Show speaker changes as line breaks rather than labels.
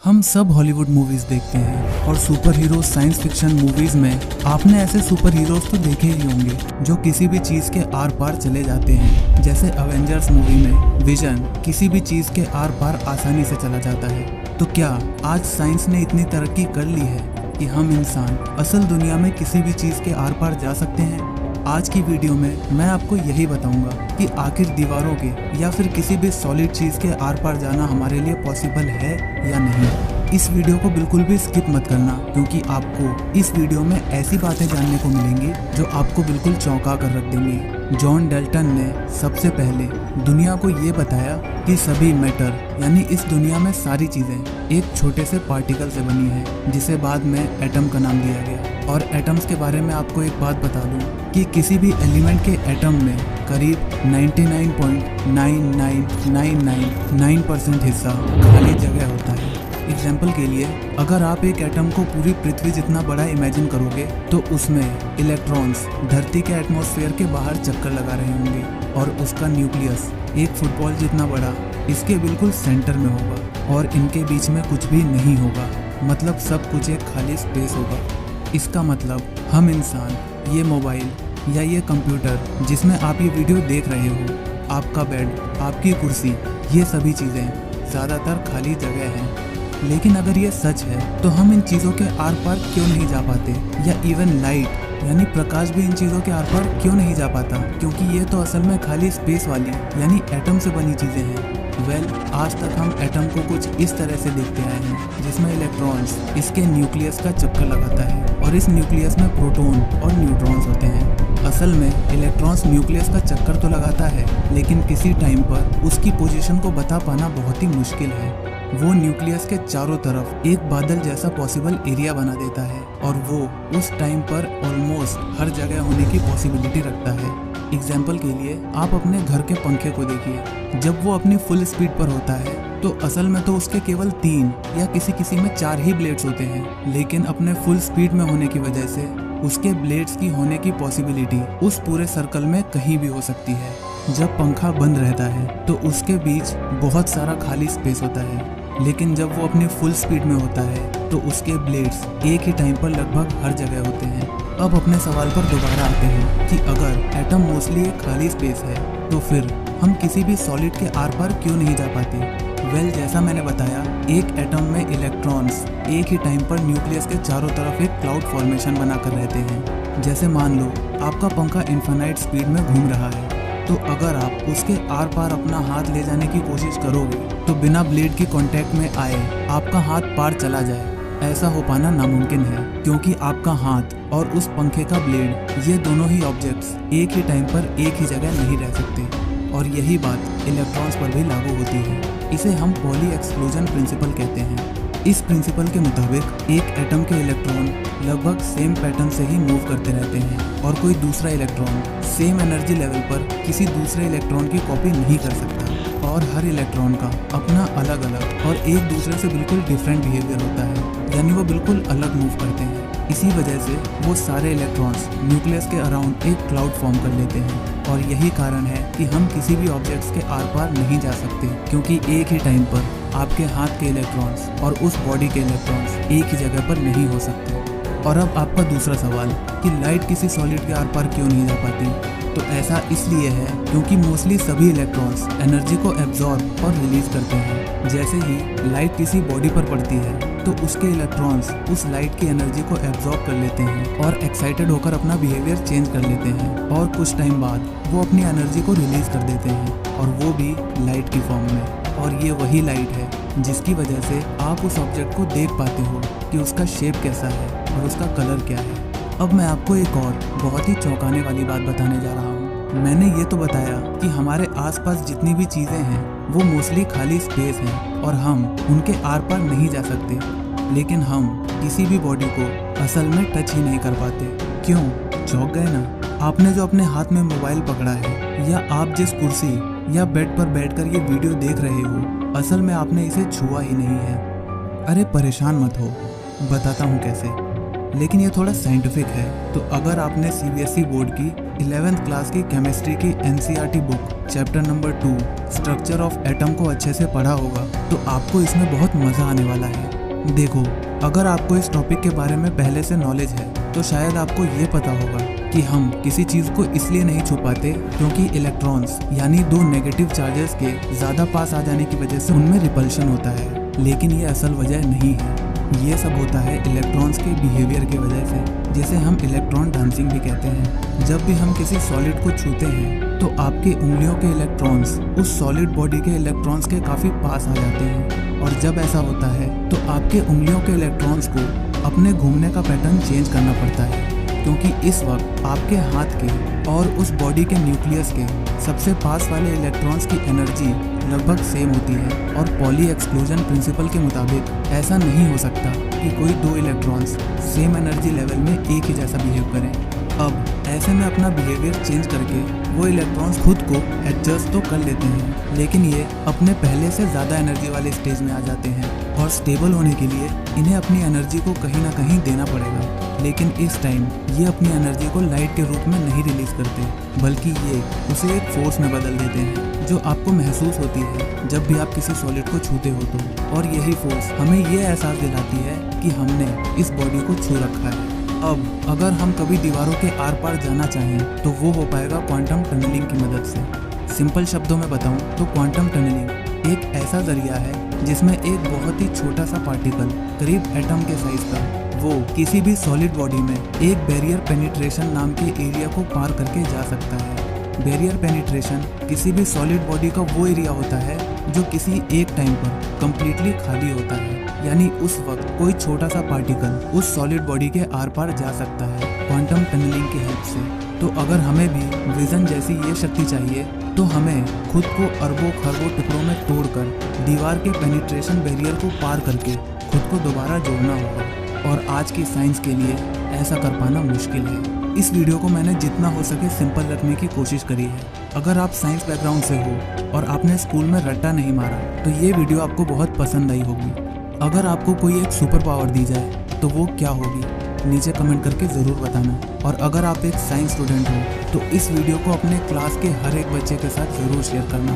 हम सब Hollywood movies देखते हैं और super hero science fiction movies में आपने ऐसे सुपर हीरोज तो देखे ही होंगे जो किसी भी चीज के आर पार चले जाते हैं। जैसे अवेंजर्स मूवी में विजन किसी भी चीज के आर पार आसानी से चला जाता है। तो क्या आज साइंस ने इतनी तरक्की कर ली है कि हम इंसान असल दुनिया में किसी भी चीज के आर पार जा सकते हैं? आज की वीडियो में मैं आपको यही बताऊंगा कि आखिर दीवारों के या फिर किसी भी सॉलिड चीज के आर पार जाना हमारे लिए पॉसिबल है या नहीं। इस वीडियो को बिल्कुल भी स्किप मत करना, क्योंकि आपको इस वीडियो में ऐसी बातें जानने को मिलेंगी जो आपको बिल्कुल चौंका कर रख देंगी। जॉन डाल्टन ने सबसे पहले दुनिया को ये बताया कि सभी मैटर यानी इस दुनिया में सारी चीजें एक छोटे से पार्टिकल से बनी है, जिसे बाद में एटम का नाम दिया गया। और एटम्स के बारे में आपको एक बात बता दूं कि किसी भी एलिमेंट के एटम में करीब 99.99999% हिस्सा खाली जगह होता है। एग्जाम्पल के लिए अगर आप एक एटम को पूरी पृथ्वी जितना बड़ा इमेजिन करोगे तो उसमें इलेक्ट्रॉन्स धरती के एटमॉस्फेयर के बाहर चक्कर लगा रहे होंगे और उसका न्यूक्लियस एक फुटबॉल जितना बड़ा इसके बिल्कुल सेंटर में होगा और इनके बीच में कुछ भी नहीं होगा। मतलब सब कुछ एक खाली स्पेस होगा। इसका मतलब हम इंसान, ये मोबाइल या ये कंप्यूटर जिसमें आप ये वीडियो देख रहे हो, आपका बेड, आपकी कुर्सी, ये सभी चीज़ें ज़्यादातर खाली जगह हैं। लेकिन अगर ये सच है तो हम इन चीज़ों के आर पार क्यों नहीं जा पाते, या इवन लाइट यानी प्रकाश भी इन चीज़ों के आर पार क्यों नहीं जा पाता? क्योंकि ये तो असल में खाली स्पेस वाली यानी एटम से बनी चीज़ें हैं। आज तक हम एटम को कुछ इस तरह से देखते आए हैं जिसमें इलेक्ट्रॉन्स इसके न्यूक्लियस का चक्कर लगाता है और इस न्यूक्लियस में प्रोटॉन और न्यूट्रॉन्स होते हैं। असल में इलेक्ट्रॉन्स न्यूक्लियस का चक्कर तो लगाता है, लेकिन किसी टाइम पर उसकी पोजीशन को बता पाना बहुत ही मुश्किल है। वो न्यूक्लियस के चारों तरफ एक बादल जैसा पॉसिबल एरिया बना देता है और वो उस टाइम पर ऑलमोस्ट हर जगह होने की पॉसिबिलिटी रखता है। एग्जाम्पल के लिए आप अपने घर के पंखे को देखिए, जब वो अपनी फुल स्पीड पर होता है तो असल में तो उसके केवल 3 या किसी में 4 ही ब्लेड्स होते हैं, लेकिन अपने फुल स्पीड में होने की वजह से उसके ब्लेड्स की होने की पॉसिबिलिटी उस पूरे सर्कल में कहीं भी हो सकती है। जब पंखा बंद रहता है तो उसके बीच बहुत सारा खाली स्पेस होता है, लेकिन जब वो अपनी फुल स्पीड में होता है तो उसके ब्लेड्स एक ही टाइम पर लगभग हर जगह होते हैं। अब अपने सवाल पर दोबारा आते हैं कि अगर एटम मोस्टली एक खाली स्पेस है तो फिर हम किसी भी सॉलिड के आर पार क्यों नहीं जा पाते? जैसा मैंने बताया, एक एटम में इलेक्ट्रॉन्स एक ही टाइम पर न्यूक्लियस के चारों तरफ एक क्लाउड फॉर्मेशन बनाकर रहते हैं। जैसे मान लो आपका पंखा इन्फिनाइट स्पीड में घूम रहा है, तो अगर आप उसके आर पार अपना हाथ ले जाने की कोशिश करोगे तो बिना ब्लेड के कांटेक्ट में आए आपका हाथ पार चला जाए। ऐसा हो पाना नामुमकिन है, क्योंकि आपका हाथ और उस पंखे का ब्लेड, ये दोनों ही ऑब्जेक्ट्स एक ही टाइम पर एक ही जगह नहीं रह सकते। और यही बात इलेक्ट्रॉन्स पर भी लागू होती है। इसे हम पॉली एक्सक्लूजन प्रिंसिपल कहते हैं। इस प्रिंसिपल के मुताबिक एक एटम के इलेक्ट्रॉन लगभग सेम पैटर्न से ही मूव करते रहते हैं और कोई दूसरा इलेक्ट्रॉन सेम एनर्जी लेवल पर किसी दूसरे इलेक्ट्रॉन की कॉपी नहीं कर सकता। और हर इलेक्ट्रॉन का अपना अलग अलग और एक दूसरे से बिल्कुल डिफरेंट बिहेवियर होता है, यानी वो बिल्कुल अलग मूव करते हैं। इसी वजह से वो सारे इलेक्ट्रॉन्स न्यूक्लियस के अराउंड एक क्लाउड फॉर्म कर लेते हैं। और यही कारण है कि हम किसी भी ऑब्जेक्ट्स के आर पार नहीं जा सकते, क्योंकि एक ही टाइम पर आपके हाथ के इलेक्ट्रॉन्स और उस बॉडी के इलेक्ट्रॉन्स एक ही जगह पर नहीं हो सकते। और अब आपका दूसरा सवाल कि लाइट किसी सॉलिड के आर पार क्यों नहीं जा पाती? तो ऐसा इसलिए है क्योंकि मोस्टली सभी इलेक्ट्रॉन्स एनर्जी को एब्जॉर्ब और रिलीज करते हैं। जैसे ही लाइट किसी बॉडी पर पड़ती है तो उसके इलेक्ट्रॉन्स उस लाइट की एनर्जी को एब्जॉर्ब कर लेते हैं और एक्साइटेड होकर अपना बिहेवियर चेंज कर लेते हैं, और कुछ टाइम बाद वो अपनी एनर्जी को रिलीज कर देते हैं, और वो भी लाइट की फॉर्म में। और ये वही लाइट है जिसकी वजह से आप उस ऑब्जेक्ट को देख पाते हो कि उसका शेप कैसा है और उसका कलर क्या है। अब मैं आपको एक और बहुत ही चौंकाने वाली बात बताने जा रहा हूँ। मैंने ये तो बताया कि हमारे आसपास जितनी भी चीज़ें हैं वो मोस्टली खाली स्पेस हैं और हम उनके आर पार नहीं जा सकते, लेकिन हम किसी भी बॉडी को असल में टच ही नहीं कर पाते। क्यों? चौंक गए ना? आपने जो अपने हाथ में मोबाइल पकड़ा है, या आप जिस कुर्सी या बेड पर बैठकर ये वीडियो देख रहे हो, असल में आपने इसे छुआ ही नहीं है। अरे परेशान मत हो, बताता हूँ कैसे। लेकिन ये थोड़ा साइंटिफिक है। तो अगर आपने CBSE बोर्ड की 11th क्लास की केमिस्ट्री की NCERT book chapter number 2 structure of atom को अच्छे से पढ़ा होगा तो आपको इसमें बहुत मज़ा आने वाला है। देखो, अगर आपको इस टॉपिक के बारे में पहले से नॉलेज है तो शायद आपको ये पता होगा कि हम किसी चीज़ को इसलिए नहीं छुपाते क्योंकि इलेक्ट्रॉन्स यानी दो नेगेटिव चार्जेस के ज़्यादा पास आ जाने की वजह से उनमें रिपल्शन होता है। लेकिन ये असल वजह नहीं है, ये सब होता है इलेक्ट्रॉन्स के बिहेवियर की वजह से, जिसे हम इलेक्ट्रॉन डांसिंग भी कहते हैं। जब भी हम किसी सॉलिड को छूते हैं तो आपके उंगलियों के इलेक्ट्रॉन्स उस सॉलिड बॉडी के इलेक्ट्रॉन्स के काफ़ी पास आ जाते हैं, और जब ऐसा होता है तो आपके उंगलियों के इलेक्ट्रॉन्स को अपने घूमने का पैटर्न चेंज करना पड़ता है, क्योंकि इस वक्त आपके हाथ के और उस बॉडी के न्यूक्लियस के सबसे पास वाले इलेक्ट्रॉन्स की एनर्जी लगभग सेम होती है। और पॉली एक्सक्लूजन प्रिंसिपल के मुताबिक ऐसा नहीं हो सकता कि कोई दो इलेक्ट्रॉन्स सेम एनर्जी लेवल में एक ही जैसा बिहेव करें। अब ऐसे में अपना बिहेवियर चेंज करके वो इलेक्ट्रॉन्स खुद को एडजस्ट तो कर लेते हैं, लेकिन ये अपने पहले से ज़्यादा एनर्जी वाले स्टेज में आ जाते हैं, और स्टेबल होने के लिए इन्हें अपनी एनर्जी को कहीं ना कहीं देना पड़ेगा। लेकिन इस टाइम ये अपनी एनर्जी को लाइट के रूप में नहीं रिलीज करते, बल्कि ये उसे एक फोर्स में बदल देते हैं जो आपको महसूस होती है जब भी आप किसी सॉलिड को छूते हो तो। और यही फोर्स हमें ये एहसास दिलाती है कि हमने इस बॉडी को छू रखा है। अब अगर हम कभी दीवारों के आर पार जाना चाहें तो वो हो पाएगा क्वांटम टनलिंग की मदद से। सिंपल शब्दों में बताऊं तो क्वांटम टनलिंग एक ऐसा जरिया है जिसमें एक बहुत ही छोटा सा पार्टिकल, करीब एटम के साइज का, वो किसी भी सॉलिड बॉडी में एक बैरियर पेनिट्रेशन नाम के एरिया को पार करके जा सकता है। बैरियर पेनिट्रेशन किसी भी सॉलिड बॉडी का वो एरिया होता है जो किसी एक टाइम पर कंप्लीटली खाली होता है, यानी उस वक्त कोई छोटा सा पार्टिकल उस सॉलिड बॉडी के आर पार जा सकता है क्वांटम टनलिंग की हेल्प से। तो अगर हमें भी विजन जैसी ये शक्ति चाहिए तो हमें खुद को अरबों खरबों टुकड़ों में तोड़कर दीवार के पेनिट्रेशन बैरियर को पार करके खुद को दोबारा जोड़ना होगा, और आज की साइंस के लिए ऐसा कर पाना मुश्किल है। इस वीडियो को मैंने जितना हो सके सिंपल रखने की कोशिश करी है। अगर आप साइंस बैकग्राउंड से हो और आपने स्कूल में रट्टा नहीं मारा तो ये वीडियो आपको बहुत पसंद आई होगी। अगर आपको कोई एक सुपर पावर दी जाए तो वो क्या होगी, नीचे कमेंट करके ज़रूर बताना। और अगर आप एक साइंस स्टूडेंट हो तो इस वीडियो को अपने क्लास के हर एक बच्चे के साथ ज़रूर शेयर करना।